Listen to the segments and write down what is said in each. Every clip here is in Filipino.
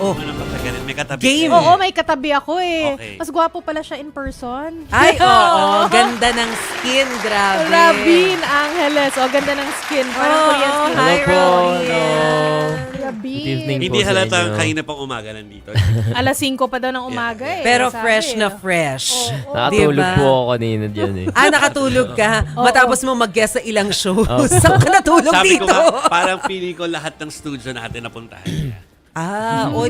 Oh. Ano kapag ganun, may katabi Game. ka. Oo, may katabi ako eh. Okay. Mas gwapo pala siya in person. Ay, oo. Ganda ng skin. Grabe. Rabin Angeles. O, ganda ng skin. Parang Korean skin. Hi, Hello po. Robin. Hello. Rabin. Good evening. Hindi po sa halata inyo. kanina pang umaga nandito. Alas 5 pa daw ng umaga eh. Pero sabi. fresh na fresh. Oo. Nakatulog Diba? po ako kanina dyan eh. Nakatulog ka. Matapos mo mag-guest sa ilang shows. Oo. Saan ka natulog Sabi ko dito? nga, parang feeling ko lahat ng studio natin napuntahan niya.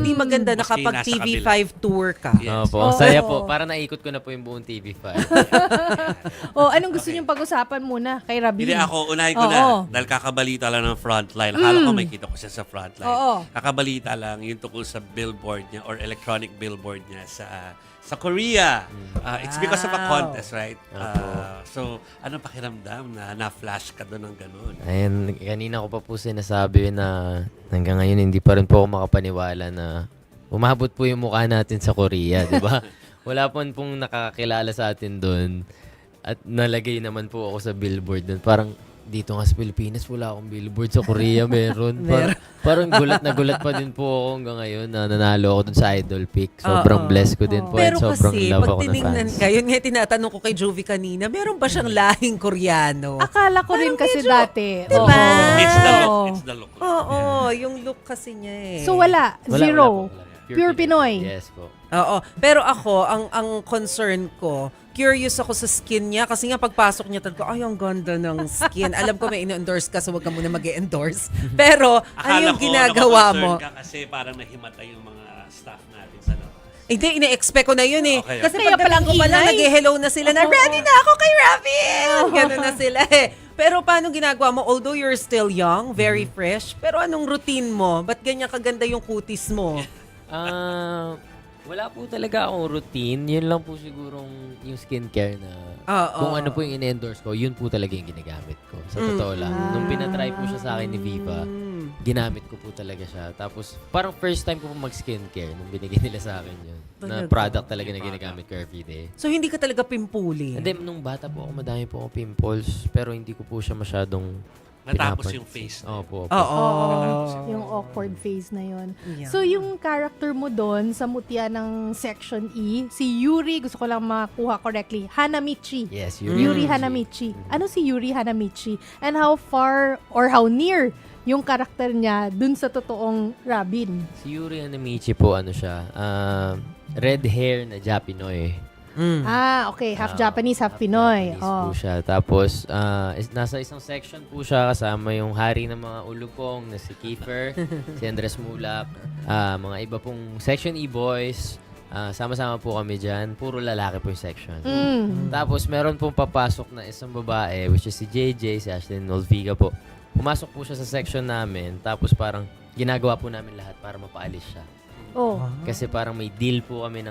Di maganda. Maski Nakapag nasa TV5 kabila. tour ka. Yes. Opo, ang saya po. Para naikot ko na po yung buong TV5. Anong gusto niyong pag-usapan muna kay Rabin? Hindi ako, unahin ko Oo. na. Dahil kakabalita lang ng frontline. Akala ko makita ko siya sa frontline. Oo. Kakabalita lang yung tungkol sa billboard niya or electronic billboard niya sa Korea. It's because of a Wow. contest, right? So, ano pakiramdam na na-flash ka doon ng ganun? Ayan, kanina ko pa po sinasabi na hanggang ngayon hindi pa rin po ako makapaniwala na umabot po yung mukha natin sa Korea, di ba? Wala pong nakakakilala sa atin doon. At nalagay naman po ako sa billboard doon. Parang dito nga sa Pilipinas, wala akong billboard. Sa Korea, meron. Parang gulat na gulat pa din po ako hanggang ngayon na nanalo ako dun sa Idol Pick. Sobrang blessed ko din po. Pero And sobrang kasi, love pag ako ng tinignan fans. ka, yun nga tinatanong ko kay Jovi kanina, meron ba siyang lahing Koreano? Akala ko rin Parang kasi medyo- dati. Diba? Oo. It's the look. Oo. It's the look. Oo, yung look kasi niya eh. So wala. Wala, Zero. wala po, wala. Pure Pinoy. Yes po. Oo. Pero ako, ang concern ko, curious ako sa skin niya kasi nga pagpasok niya talaga, ay, ang ganda ng skin. Alam ko may in-endorse ka, so wag ka muna mag-endorse. Pero, ano Akala yung ko ginagawa mo? nakakoncern ka kasi parang nahimatay yung mga staff natin sa labas. Hindi, ina-expect ko na yun eh. Okay. Kasi Kaya palang pagdating ko pala, ingay. nag-hello na sila na, Oo. ready na ako kay Robin! Ganun na sila eh. Pero paano ginagawa mo? Although you're still young, very fresh, pero anong routine mo? Ba't ganyan kaganda yung kutis mo? Wala po talaga akong routine. Yun lang po sigurong yung skincare na kung ano po yung in-endorse ko, yun po talaga yung ginagamit ko. Sa totoo lang. Nung pinatry po siya sa akin ni Viva, ginamit ko po talaga siya. Tapos parang first time ko po mag-skincare nung binigay nila sa akin yun. Na Talaga? product talaga na ginagamit ko everyday. So, hindi ka talaga pimpuli? And then, nung bata po ako, madami po ako pimples. Pero hindi ko po siya masyadong Natapos pinapansin. yung face. Opo. Oo. Yung awkward phase na yun. Yeah. So, yung character mo doon sa mutya ng Section E, si Yuri, gusto ko lang makuha correctly, Hanamichi. Yes, Yuri Hanamichi. Ano si Yuri Hanamichi? And how far or how near yung karakter niya dun sa totoong Robin? Si Yuri Hanamichi po, ano siya, red hair na Japinoy. Okay. Half Japanese, half Pinoy. Japanese po siya. Tapos, nasa isang section po siya kasama yung hari ng mga ulupong na si Kiefer, si Andres Mulak, mga iba pong Section E boys. Sama-sama po kami dyan. Puro lalaki po yung section. Tapos, meron pong papasok na isang babae, which is si JJ, si Ashlyn Olviga po. Pumasok po siya sa section namin. Tapos, parang ginagawa po namin lahat para mapaalis siya. Oh. Kasi parang may deal po kami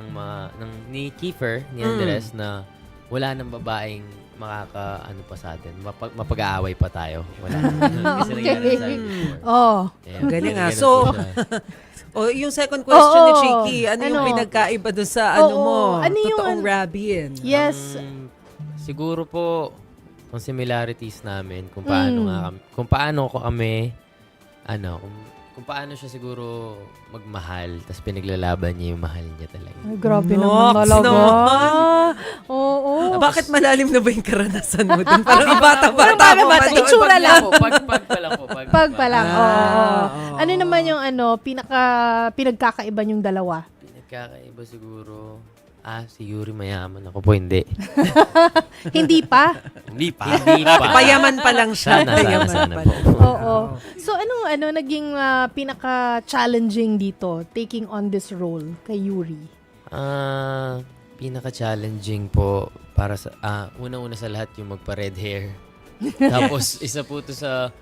ni Kiefer, ni Andres, na wala nang babaeng ano pa sa atin. Mapag-aaway pa tayo. Wala. Kasi nangyari sa akin before. Oh. Ayan, Galing nga. ganun So, po siya. yung second question ni Oo. Chiki, ano yung Ano? pinagkaiba doon sa ano Oo. mo? Ano yung Totoong Robin? Yes. Siguro po, ang similarities namin, kung paano kami, kung paano siya siguro magmahal, tapos pinaglalaban niya yung mahal niya talaga. Ay, grabe Nox naman talaga. naman. Oo. Bakit malalim na ba yung karanasan mo doon? Parang bata-bata Parang mo pa bata, doon. itsura lang. Pag pa lang po. Pag pa lang. Oo. oo. Ano naman yung pinagkakaiba yung dalawa? Pinagkakaiba siguro, si Yuri mayaman. Ako po hindi. Hindi pa? Hindi pa. Hindi pa. Payaman pa lang siya. Sana Payaman pa po. lang. Oo. So naging pinaka-challenging dito taking on this role kay Yuri? Pinaka-challenging po para sa una-una sa lahat yung magpa-red hair. Tapos isa po to sa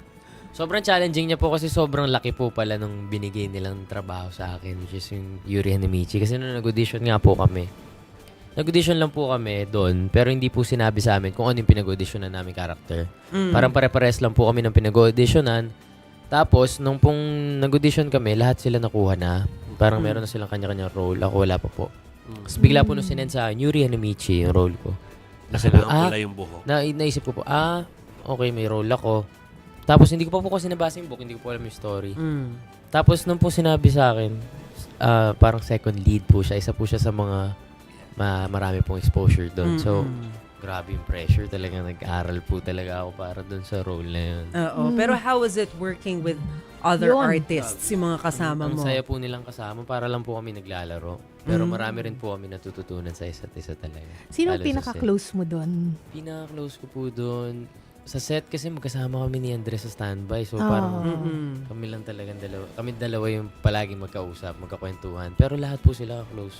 sobrang challenging niya po kasi sobrang laki po pala nung binigay nilang trabaho sa akin, which is yung Yuri Hanamichi. Kasi nung nag-audition nga po kami, nag-audition lang po kami doon, pero hindi po sinabi sa amin kung ano yung pinag-auditionan namin character. Parang pare-pares lang po kami ng pinag-auditionan. Tapos, nung pong nag-audition kami, lahat sila nakuha na. Parang meron na silang kanya-kanyang role. Ako wala pa po. Tapos bigla po nung sinend sa Yuri Hanamichi yung role ko. Kailangan pula yung buhok. Naisip ko po, okay, may role ako. Tapos hindi ko pa po kasi nabasa yung book, hindi ko po alam yung story. Tapos nung po sinabi sa akin, parang second lead po siya. Isa po siya sa mga marami pong exposure doon. So, grabe yung pressure. Talagang nag-aral po talaga ako para doon sa role na yun. Oo. Pero how was it working with other Yun. artists, yung mga kasama Ang mo? saya po nilang kasama. Para lang po kami naglalaro. Pero marami rin po kami natututunan sa isa't isa talaga. Sino Lalo sa pinaka-close mo doon? set. Pinaka-close ko po doon. Sa set kasi magkasama kami ni Andres sa standby. So parang kami lang talagang dalawa. Kami dalawa yung palaging magkausap, magkakwentuhan. Pero lahat po sila close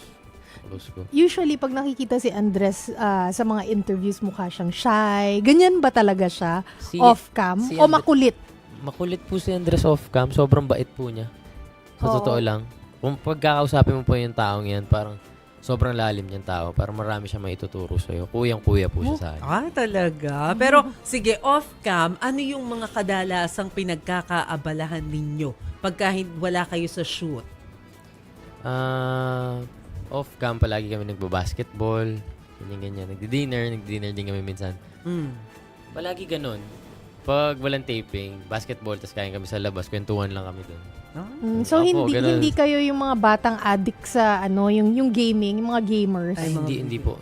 ko. Usually, pag nakikita si Andres sa mga interviews, mukha siyang shy. Ganyan ba talaga siya? Off-cam? si O Andre- makulit? Makulit po si Andres off-cam. Sobrang bait po niya. Sa Oo. totoo lang. Kung pagkakausapin mo po yung taong yan, parang sobrang lalim niyang tao. Parang marami siya maituturo sa'yo. Kuyang-kuya po siya sa akin. Ah, talaga? Pero, sige, off-cam, ano yung mga kadalasang pinagkakaabalahan ninyo pagka wala kayo sa shoot? Off-cam, palagi kami nagbabasketball. Ganyan-ganyan. Nagdi-dinner din kami minsan. Palagi ganun. Pag walang taping, basketball, tas kain kami sa labas, kwentuhan lang kami doon. So, Opo, ganun. hindi kayo yung mga batang addict sa yung gaming, yung mga gamers? Ay, hindi po.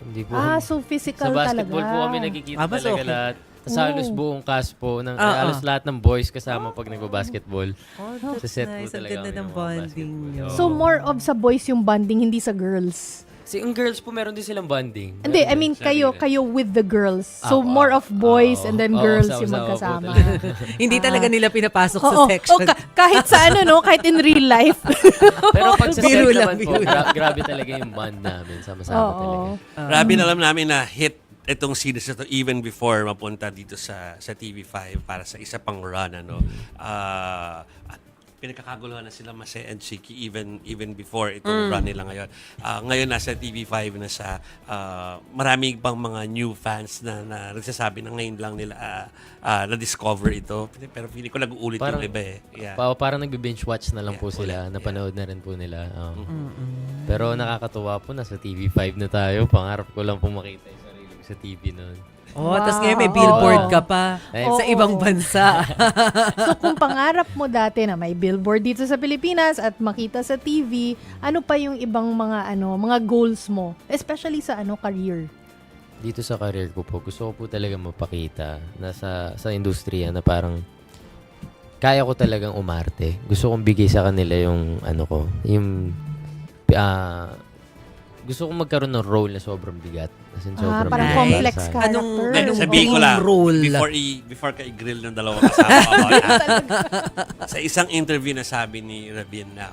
So physical Sa basketball talaga. po kami nagkikita mas talaga okay. lahat. Tapos halos buong cast po, halos lahat ng boys kasama pag nagbabasketball. Oh, Sa set po nice. Ang talaga ganda kami ng ng mga bonding basketball. nyo. So more of sa boys yung bonding, hindi sa girls? Yung girls po, meron din silang bonding. Hindi, I mean, kayo with the girls. So more of boys and then girls yung magkasama. Hindi talaga nila pinapasok sa Oo. section. Kahit sa kahit in real life. Pero pag sa set Biro lang, naman po, biro lang. grabe talaga yung bond namin. Sama-sama talaga. Grabe, alam namin na hit itong series na to even before mapunta dito sa TV5 para sa isa pang run, ano. At pinagkakaguluhan na sila Mase and Chiki even before itong run nila ngayon. Ngayon nasa TV5 na sa marami pang mga new fans na nagsasabi na ngayon lang nila na-discover ito. Pero feeling ko nag-uulit Parang- yung iba eh. Yeah. Parang nagbe-binge watch na lang po sila. Napanood na rin po nila. Pero nakakatuwa po, nasa TV5 na tayo. Pangarap ko lang po makita yung sarili ko sa TV noon. Oh, tapos ngayon may billboard ka pa Oo. sa ibang bansa. So kung pangarap mo dati na may billboard dito sa Pilipinas at makita sa TV, ano pa yung ibang mga goals mo? Especially sa career. Dito sa career ko po, gusto ko po talaga mapakita na sa industriya na parang kaya ko talagang umarte. Gusto kong bigay sa kanila yung gusto kong magkaroon ng role na sobrang bigat. As in, sobrang parang Nice. complex sa akin. character. Anong Sabihin ko dream lang, role? before ka i-grill ng dalawa kasama ko, sa isang interview na sabi ni Rabin na,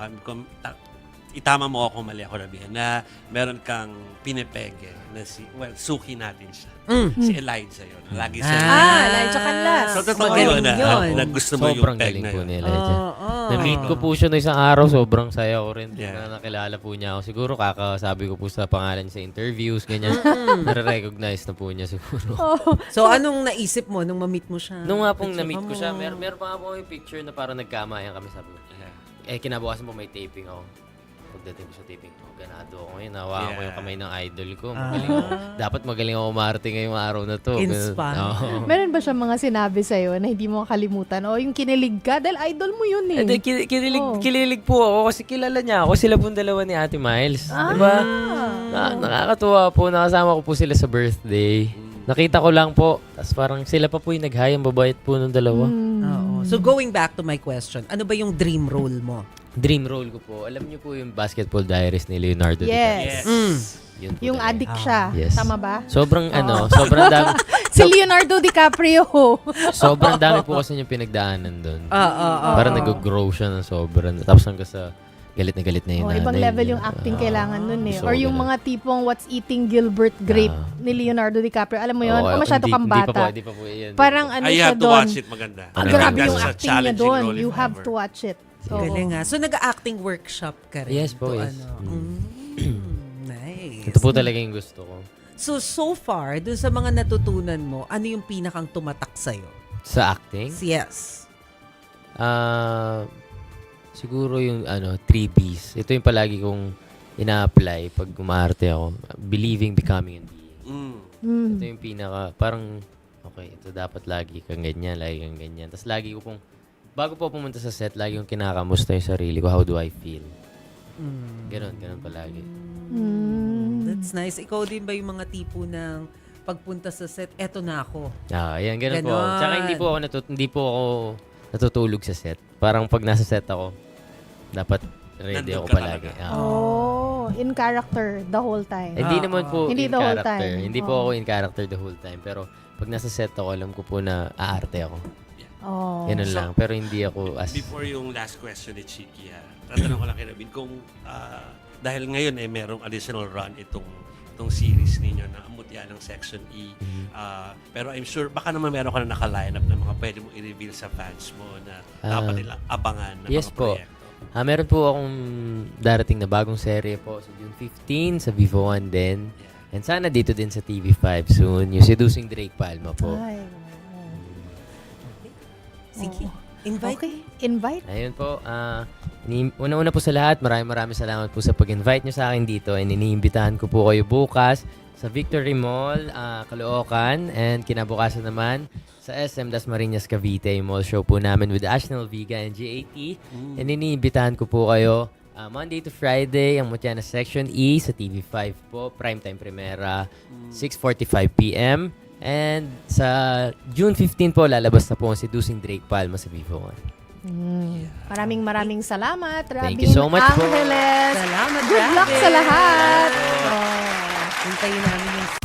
itama mo ako kung mali ako, Rabin, na meron kang pinepege na suki natin siya. Si Elijah yun. Lagi siya. Elijah Canlas. So, totoo Magaling yun yun. na gusto mo yung Sobrang peg galing na po yun. ni Elijah. Oo. Na-meet ko po siya no isang araw, sobrang saya ko rin. Yeah. Na nakilala po niya ako. Siguro kakasabi ko po sa pangalan niya sa interviews, ganyan. Nare-recognize na po niya siguro. So, anong naisip mo nung ma-meet mo siya? Nung nga pong na-meet Picture ko mo. siya, meron pa nga po yung picture na parang nagkamayan kami sa booth. Kinabukasan po may taping ako. Pagdating ko sa taping, ganado ako ngayon. Hawakan ko yung kamay ng idol ko. Magaling ako. Dapat magaling ako umarte ngayong araw na to. Inspire. Oo. Meron ba siya mga sinabi sa'yo na hindi mo makalimutan? O yung kinilig ka? Dahil idol mo yun eh. Hindi, kinilig po ako kasi kilala niya ako. Sila pong dalawa ni Ate Miles. Diba? Nakakatuwa po. Nakasama ko po sila sa birthday. Nakita ko lang po. Tapos parang sila pa po yung naghayang babayat po ng dalawa. Oo. So, going back to my question, ano ba yung dream role mo? Dream role ko po. Alam niyo po yung Basketball Diaries ni Leonardo Yes. Yun po Yung talaga. addict siya. Yes. Tama ba? Sobrang sobrang dami. Si Leonardo DiCaprio. Sobrang dami po kasi yung pinagdaanan doon. Ah. Parang nag-grow siya ng sobrang. Tapos hanggang sa galit na yung Ibang nanay level niya. yung acting kailangan nun eh. gusto Or ko yung ganun. mga tipong What's Eating Gilbert Grape ni Leonardo DiCaprio. Alam mo yun? Oo, O masyado kang bata. Hindi pa po yan. Parang ano I siya have to doon. watch it, maganda. Grabe That's yung a acting niya challenging doon. role if You have ever. to watch it. So, Galing nga. So, nag-acting workshop ka rin? Yes po, To yes. Nice. Ito po talaga yung gusto ko. So far, dun sa mga natutunan mo, ano yung pinakang tumatak sa'yo? Sa acting? Yes. Siguro yung 3Bs. Ito yung palagi kong ina-apply pag umarte ako. Believing, becoming, and being. Ito yung pinaka, parang, okay, ito dapat lagi kang ganyan, lagi kang ganyan. Tapos lagi ko pong, bago po pumunta sa set, lagi kong kinakamusta yung sarili ko, how do I feel? Ganon palagi. That's nice. Ikaw din ba yung mga tipo ng pagpunta sa set, eto na ako? Ayan, ganon po. Ganon. Tsaka hindi po ako natutulog sa set. Parang pag nasa set ako, dapat ready Nandun ako ka palagi. talaga. Oh, in character the whole time. Hindi naman po Hindi in the whole character. time. Hindi po Oh. ako in character the whole time. Pero pag nasa set ako, alam ko po na aarte ako. Oh. Ganun So, lang. Pero hindi ako as... Before yung last question ni Chiki, tatanong ko lang kay Rabin kung dahil ngayon merong additional run itong series ninyo na Mutya ng Section E. Pero I'm sure baka naman meron ka na naka-line up na mga pwede mong i-reveal sa fans mo na dapat nilang abangan na Yes mga po. proyekto. Meron po akong darating na bagong serye po sa June 15 sa Vivo One din. And sana dito din sa TV5 soon. Yung Seducing Drake Palma po. Ay. Sige, invite. Okay, invite. Ayun po. Una-una po sa lahat, maraming salamat po sa pag-invite nyo sa akin dito. And iniimbitahan ko po kayo bukas sa Victory Mall, Caloocan. And kinabukasan naman sa SM Dasmariñas, Cavite. Yung mall show po namin with Ashnel Viga and GAT. And iniimbitahan ko po kayo Monday to Friday, ang Mutya na Section E sa TV5 po. Primetime Primera, 6:45 p.m. And sa June 15 po, lalabas na po ang Seducing Drake Palma sa Vivo One. Maraming salamat, Rabin. Thank you so much po. Angeles. Salamat, Good luck Rabin. sa lahat. Hintayin namin yung